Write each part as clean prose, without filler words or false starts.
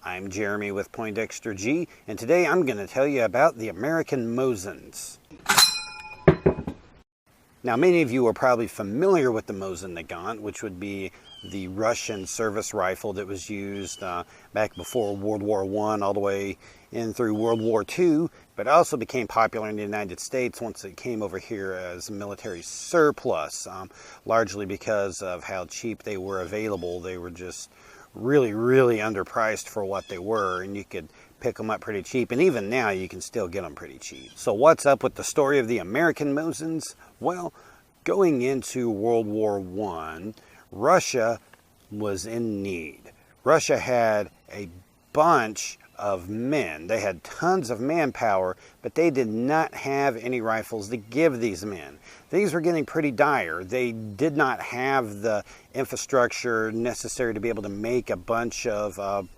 I'm Jeremy with Poindexter G, and today I'm going to tell you about the American Mosins. Now, many of you are probably familiar with the Mosin-Nagant, which would be the Russian service rifle that was used back before World War I all the way in through World War II, but also became popular in the United States once it came over here as a military surplus, largely because of how cheap they were available. They were just really underpriced for what they were, and you could pick them up pretty cheap, and even now you can still get them pretty cheap. So what's up with the story of the American Mosins? Well, going into World War I, Russia was in need. Russia had a bunch of men. They had tons of manpower, but they did not have any rifles to give these men. Things were getting pretty dire. They did not have the infrastructure necessary to be able to make a bunch of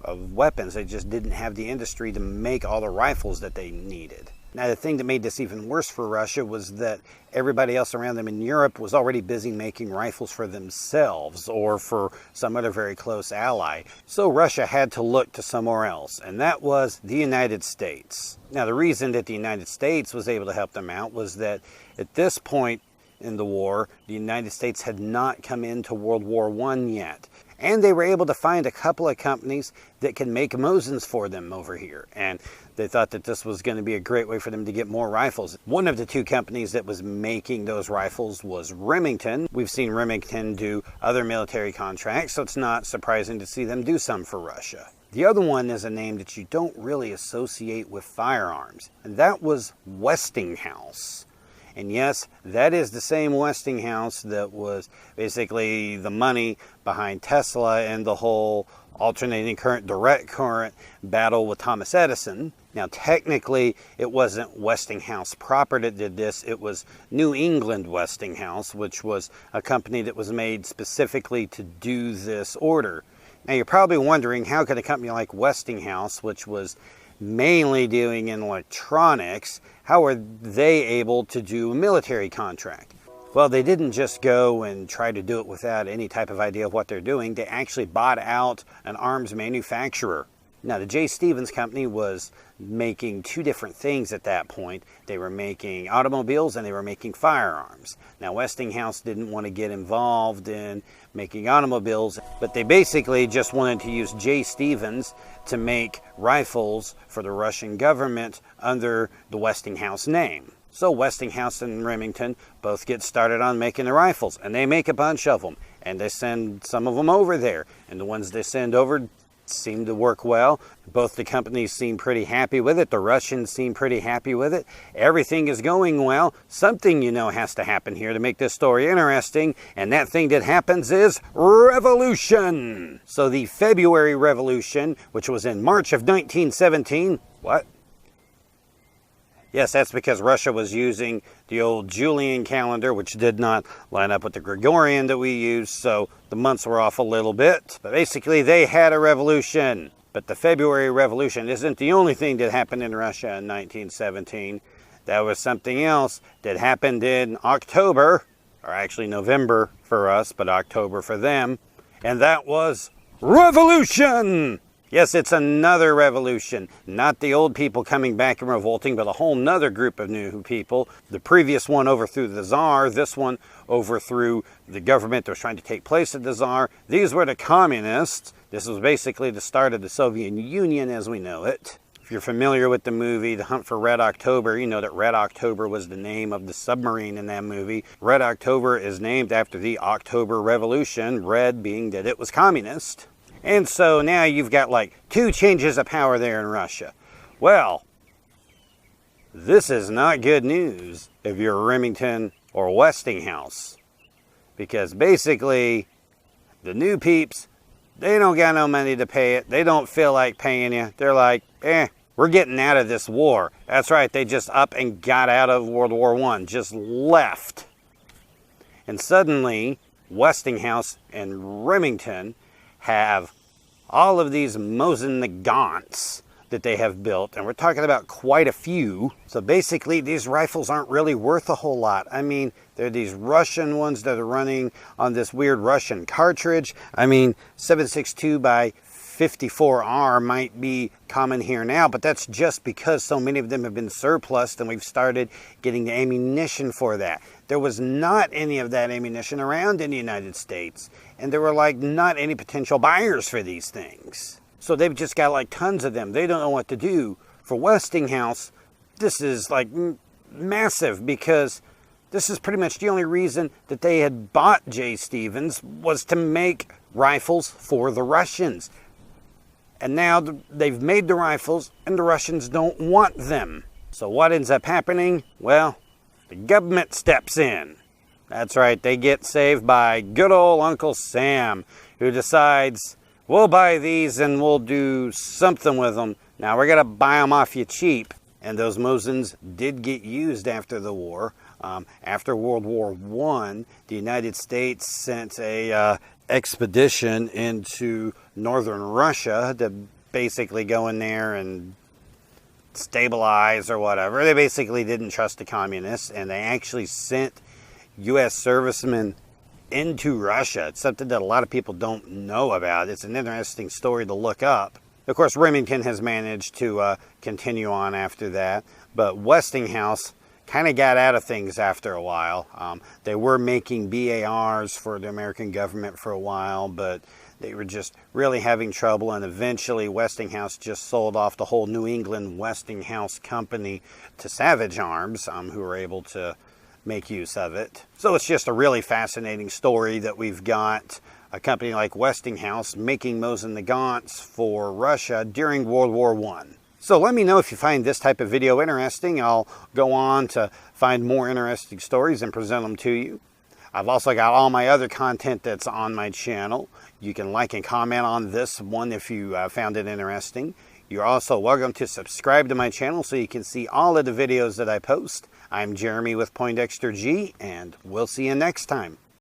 weapons. They just didn't have the industry to make all the rifles that they needed. Now, the thing that made this even worse for Russia was that everybody else around them in Europe was already busy making rifles for themselves or for some other very close ally. So Russia had to look to somewhere else, and that was the United States. Now, the reason that the United States was able to help them out was that at this point in the war, the United States had not come into World War I yet. And they were able to find a couple of companies that could make Mosins for them over here. And they thought that this was going to be a great way for them to get more rifles. One of the two companies that was making those rifles was Remington. We've seen Remington do other military contracts, so it's not surprising to see them do some for Russia. The other one is a name that you don't really associate with firearms, and that was Westinghouse. And yes, that is the same Westinghouse that was basically the money behind Tesla and the whole alternating current, direct current battle with Thomas Edison. Now, technically, it wasn't Westinghouse proper that did this. It was New England Westinghouse, which was a company that was made specifically to do this order. Now, you're probably wondering, how could a company like Westinghouse, which was mainly doing in electronics, how are they able to do a military contract? Well, they didn't just go and try to do it without any type of idea of what they're doing. They actually bought out an arms manufacturer. Now, the J. Stevens Company was making two different things at that point. They were making automobiles and they were making firearms. Now, Westinghouse didn't want to get involved in making automobiles, but they basically just wanted to use J. Stevens to make rifles for the Russian government under the Westinghouse name. So Westinghouse and Remington both get started on making the rifles, and they make a bunch of them, and they send some of them over there, and the ones they send over seem to work well. Both the companies seem pretty happy with it. The Russians seem pretty happy with it. Everything is going well. Something, has to happen here to make this story interesting, and that thing that happens is revolution. So the February Revolution, which was in March of 1917, what? Yes, that's because Russia was using the old Julian calendar, which did not line up with the Gregorian that we use, so the months were off a little bit. But basically, they had a revolution. But the February Revolution isn't the only thing that happened in Russia in 1917. There was something else that happened in October, or actually November for us, but October for them, and that was revolution! Yes, it's another revolution. Not the old people coming back and revolting, but a whole nother group of new people. The previous one overthrew the Tsar. This one overthrew the government that was trying to take place at the Tsar. These were the communists. This was basically the start of the Soviet Union as we know it. If you're familiar with the movie The Hunt for Red October, you know that Red October was the name of the submarine in that movie. Red October is named after the October Revolution, red being that it was communist. And so now you've got like two changes of power there in Russia. Well, this is not good news if you're Remington or Westinghouse. Because basically, the new peeps, they don't got no money to pay it. They don't feel like paying you. They're like, we're getting out of this war. That's right, they just up and got out of World War I, just left. And suddenly, Westinghouse and Remington have all of these Mosin-Nagants that they have built, and we're talking about quite a few. So basically, these rifles aren't really worth a whole lot. I mean, they're these Russian ones that are running on this weird Russian cartridge. I mean, 7.62 by 54R might be common here now, but that's just because so many of them have been surplused and we've started getting the ammunition for that. There was not any of that ammunition around in the United States, and there were like not any potential buyers for these things. So they've just got like tons of them. They don't know what to do. For Westinghouse, this is like massive, because this is pretty much the only reason that they had bought J. Stevens, was to make rifles for the Russians. And now they've made the rifles and the Russians don't want them. So what ends up happening? Well, the government steps in. That's right, they get saved by good old Uncle Sam, who decides, we'll buy these and we'll do something with them. Now we're gonna buy them off you cheap. And those Mosins did get used after the war. After World War I, the United States sent a expedition into northern Russia to basically go in there and stabilize or whatever. They basically didn't trust the communists, and they actually sent U.S. servicemen into Russia. It's something that a lot of people don't know about. It's an interesting story to look up. Of course, Remington has managed to continue on after that, but Westinghouse kind of got out of things after a while. They were making BARs for the American government for a while, but they were just really having trouble, and eventually Westinghouse just sold off the whole New England Westinghouse company to Savage Arms, who were able to make use of it. So it's just a really fascinating story that we've got a company like Westinghouse making Mosin Nagants for Russia during World War I. So let me know if you find this type of video interesting. I'll go on to find more interesting stories and present them to you. I've also got all my other content that's on my channel. You can like and comment on this one if you found it interesting. You're also welcome to subscribe to my channel so you can see all of the videos that I post. I'm Jeremy with Poindexter G, and we'll see you next time.